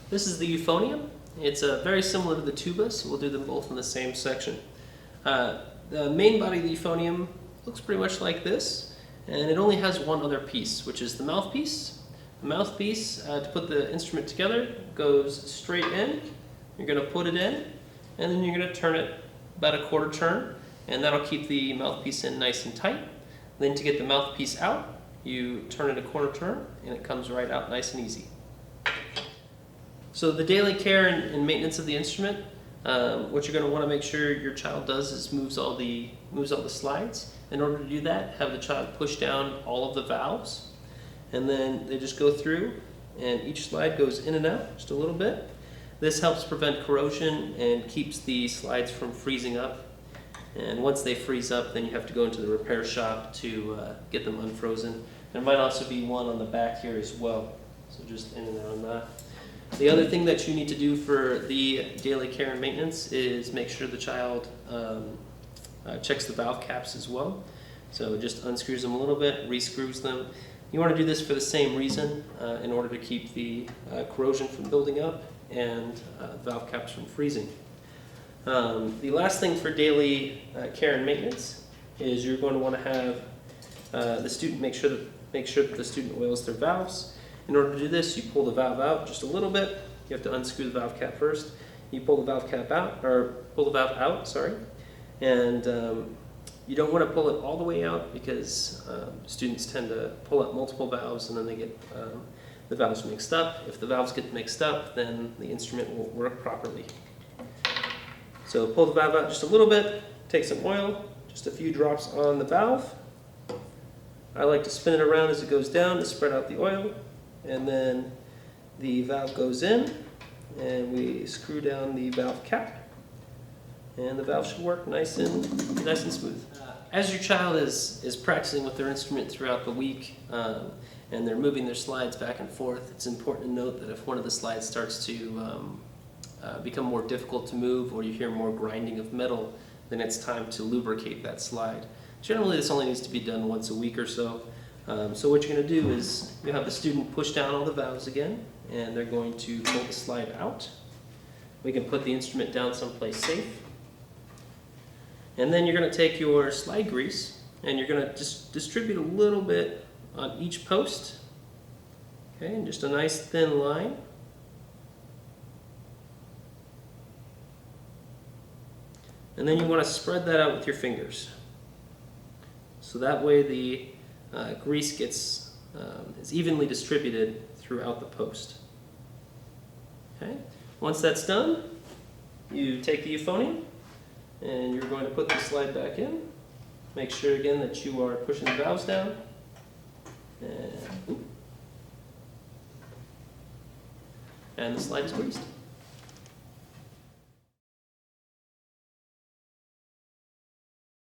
This is the euphonium. It's very similar to the tuba, so we'll do them both in the same section. The main body of the euphonium looks pretty much like this, and it only has one other piece, which is the mouthpiece. The mouthpiece, to put the instrument together, goes straight in. You're going to put it in, and then you're going to turn it about a quarter turn, and that'll keep the mouthpiece in nice and tight. Then to get the mouthpiece out, you turn it a quarter turn, and it comes right out nice and easy. So the daily care and maintenance of the instrument, what you're going to want to make sure your child does is moves all the slides. In order to do that, have the child push down all of the valves, and then they just go through, and each slide goes in and out just a little bit. This helps prevent corrosion and keeps the slides from freezing up. And once they freeze up, then you have to go into the repair shop to get them unfrozen. There might also be one on the back here as well, so just in and out on that. The other thing that you need to do for the daily care and maintenance is make sure the child checks the valve caps as well. So just unscrews them a little bit, rescrews them. You want to do this for the same reason, in order to keep the corrosion from building up and valve caps from freezing. The last thing for daily care and maintenance is you're going to want to have the student make sure that the student oils their valves. In order to do this, you pull the valve out just a little bit. You have to unscrew the valve cap first. You pull the valve cap out, or pull the valve out, sorry. And you don't want to pull it all the way out because students tend to pull out multiple valves and then they get the valves mixed up. If the valves get mixed up, then the instrument won't work properly. So pull the valve out just a little bit, take some oil, just a few drops on the valve. I like to spin it around as it goes down to spread out the oil. And then the valve goes in, and we screw down the valve cap, and the valve should work nice and smooth. As your child is practicing with their instrument throughout the week, and they're moving their slides back and forth, it's important to note that if one of the slides starts to become more difficult to move, or you hear more grinding of metal, then it's time to lubricate that slide. Generally, this only needs to be done once a week or so. So what you're going to do is you have the student push down all the valves again, and they're going to pull the slide out. We can put the instrument down someplace safe. And then you're going to take your slide grease, and you're going to just distribute a little bit on each post. Okay, and just a nice thin line. And then you want to spread that out with your fingers. So that way the grease is evenly distributed throughout the post. Okay. Once that's done, you take the euphonium and you're going to put the slide back in. Make sure again that you are pushing the valves down. And the slide is greased.